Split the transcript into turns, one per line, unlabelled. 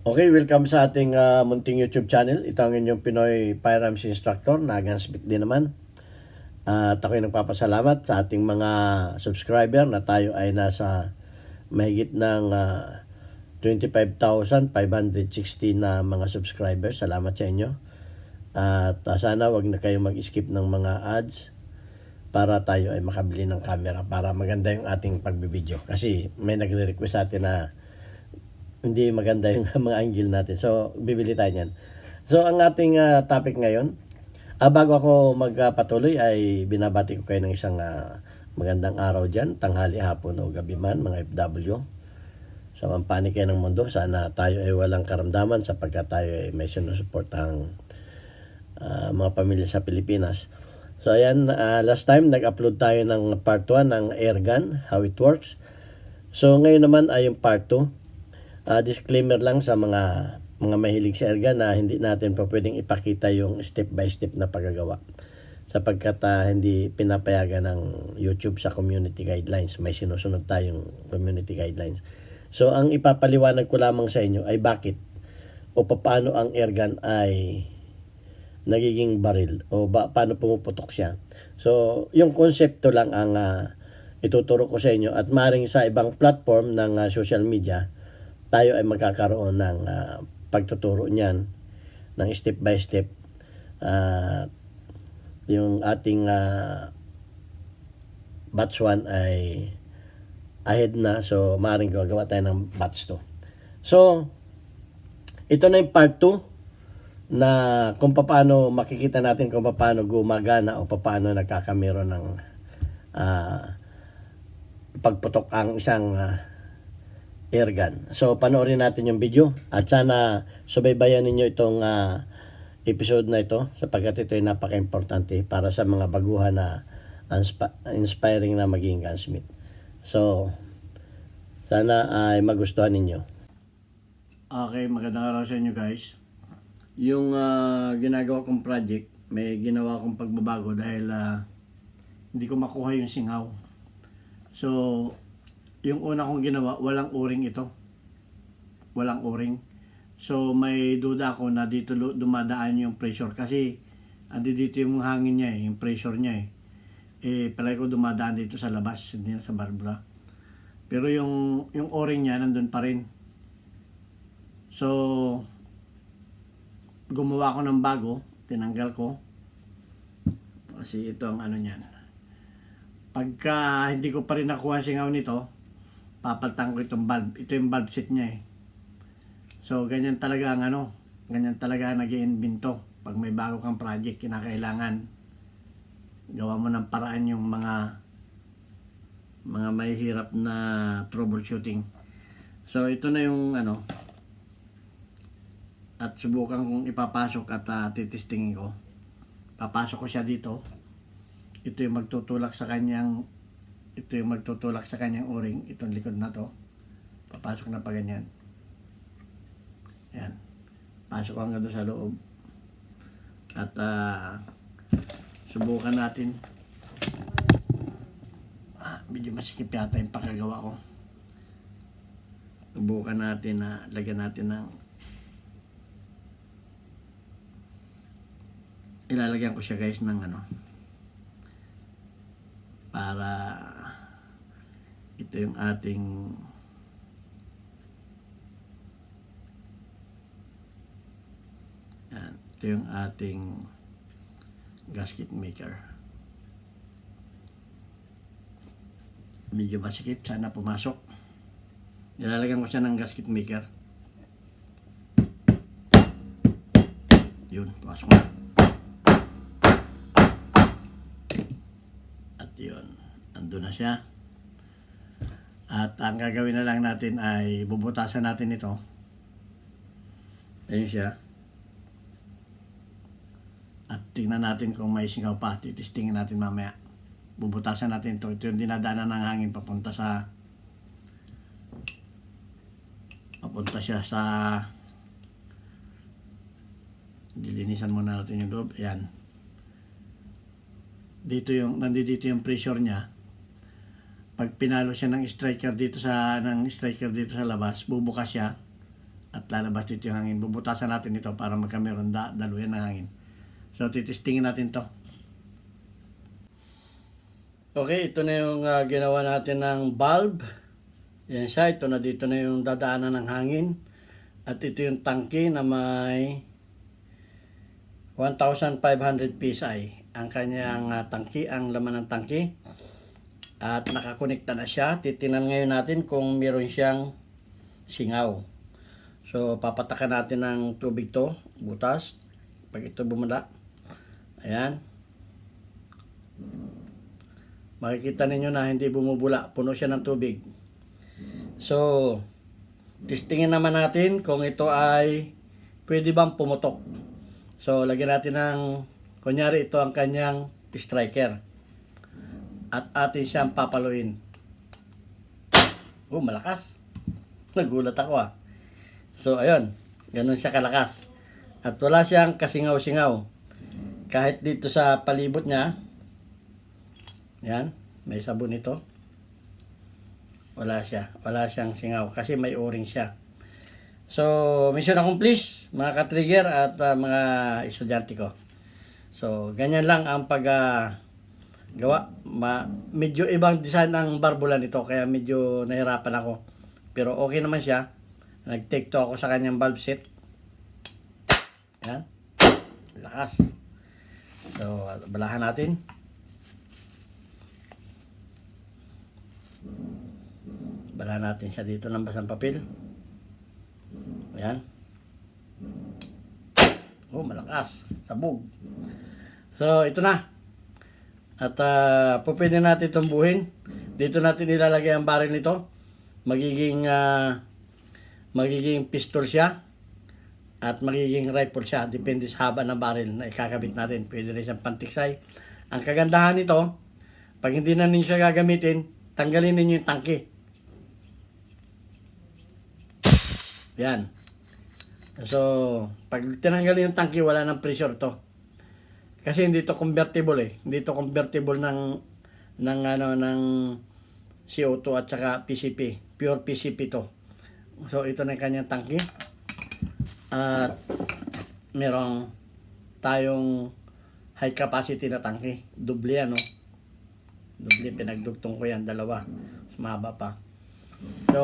Okay, welcome sa ating munting YouTube channel. Ito ang inyong Pinoy Firearms Instructor na Gunsmith din naman. At ako'y nagpapasalamat sa ating mga subscriber na tayo ay nasa mahigit ng 25,560 na mga subscribers. Salamat sa inyo. At sana wag na kayo mag-skip ng mga ads para tayo ay makabili ng camera para maganda yung ating pagbibideo. Kasi may nagre-request sa atin na hindi maganda yung mga angle natin. So, bibili tayo niyan. So, ang ating topic ngayon, bago ako magpatuloy ay binabati ko kayo ng isang magandang araw dyan, tanghali, hapon o gabi man, mga FW. Sa mampanig kayo ng mundo, sana tayo ay walang karamdaman sapagkat tayo ay may sinusuportahang mga pamilya sa Pilipinas. So, ayan, last time nag-upload tayo ng part 1 ng airgun, how it works. So, ngayon naman ay yung part 2. Disclaimer lang sa mga mahilig sa airgun na hindi natin pa pwedeng ipakita yung step by step na paggagawa sapagkat hindi pinapayagan ng YouTube sa community guidelines. May sinusunod tayong community guidelines. So ang ipapaliwanag ko lamang sa inyo ay bakit o paano ang airgun ay nagiging baril o paano pumuputok siya. So yung konsepto lang ang ituturo ko sa inyo at maring sa ibang platform ng social media tayo ay magkakaroon ng pagtuturo niyan ng step by step. Yung ating batch 1 ay ahead na, so maaaring gagawa tayo ng batch 2. So, ito na yung part 2 na kung paano makikita natin kung paano gumagana o paano nagkakamero ng pagputok ang isang airgun. So, panoorin natin yung video at sana subaybayan ninyo itong episode na ito sapagkat ito ay napaka-importante para sa mga baguhan na inspiring na maging gunsmith. So, sana ay magustuhan ninyo. Okay, magandang araw sa inyo guys. Yung ginagawa kong project, may ginawa kong pagbabago dahil hindi ko makuha yung singaw. So, yung una kong ginawa, walang o-ring ito. Walang o-ring. So, may duda ako na dito dumadaan yung pressure. Kasi, dito yung hangin niya yung pressure niya palagi ko dumadaan dito sa labas, hindi sa barbara. Pero yung o-ring niya, nandun pa rin. So, gumawa ko ng bago, tinanggal ko. Kasi ito ang ano niyan. Pagka hindi ko pa rin nakuha singaw nito, papalitan ko itong valve. Ito yung valve set niya So, ganyan talaga ang ganyan talaga nag-iimbento. Pag may bago kang project, kinakailangan gawa mo ng paraan yung mga mahihirap na troubleshooting. So, ito na yung at subukan kong ipapasok at titistingin ko. Papasok ko siya dito. Ito yung magtutulak sa kanyang o-ring, itong likod na to. Papasok na pa ganyan. Yan. Pasok hanggang doon sa loob. At subukan natin. Medyo masikip yata yung pakagawa ko. Subukan natin na lagyan natin ng ilalagyan ko siya guys ng para ito yung ating gasket maker. Medyo masikip, sana pumasok. Nilalagyan ko siya ng gasket maker. Yun, pumasok na. At yun, andun na siya. At ang gagawin na lang natin ay bubutasan natin ito. Ayun siya. At tingnan natin kung may singaw pa. Titistingin natin mamaya. Bubutasan natin ito. Ito yung dinadaanan ng hangin papunta siya sa dilinisan muna natin yung loob. Ayan. Nandito yung pressure niya. Pag pinalo siya ng striker dito sa labas, bubukas siya
at lalabas dito yung hangin. Bubutasan natin ito para magkameron daluyan ng hangin. So titistingin natin to. Okay, ito na yung ginawa natin ng valve. Yan siya, ito na dito na yung dadaanan ng hangin. At ito yung tangke na may 1,500 PSI. Ang kanyang tangke, ang laman ng tangke. At nakakonekta na siya. Titingnan ngayon natin kung meron siyang singaw. So, papatakan natin ng tubig to, butas. Pag ito bumala. Ayan. Makikita ninyo na hindi bumubula. Puno siya ng tubig. So, testingin naman natin kung ito ay pwede bang pumutok. So, lagyan natin ng, kunyari ito ang kanyang striker. At atin siyang papaluin. Oh, malakas. Nagulat ako ah. So, ayun. Ganun siya kalakas. At wala siyang kasingaw-singaw. Kahit dito sa palibot niya, yan, may sabon ito. Wala siya. Wala siyang singaw kasi may o-ring siya. So, mission accomplished, mga ka-trigger at mga estudyante ko. So, ganyan lang ang gawa. Medyo ibang design ng barbula nito kaya medyo nahirapan ako. Pero okay naman siya. Nag-take to ako sa kanyang valve set. Yan. Lakas. So, balahan natin. Balahan natin siya dito ng basang papel. Ayan. Oh, malakas. Sabog. So, ito na. At pwede natin itong buhin. Dito natin ilalagay ang baril nito. Magiging pistol siya. At magiging rifle siya. Depende sa haba ng baril na ikakabit natin. Pwede rin siyang pantiksay. Ang kagandahan nito, pag hindi na ninyo siya gagamitin, tanggalin ninyo yung tangke. Yan. So, pag tinanggalin yung tangke, wala nang pressure to. Kasi hindi to convertible eh. Hindi to convertible ng CO2 at saka PCP. Pure PCP to. So, ito na yung kanyang tangke. At merong tayong high capacity na tangke. Doble yan, no? Doble, pinagdugtong ko yan, dalawa. Mahaba pa. So,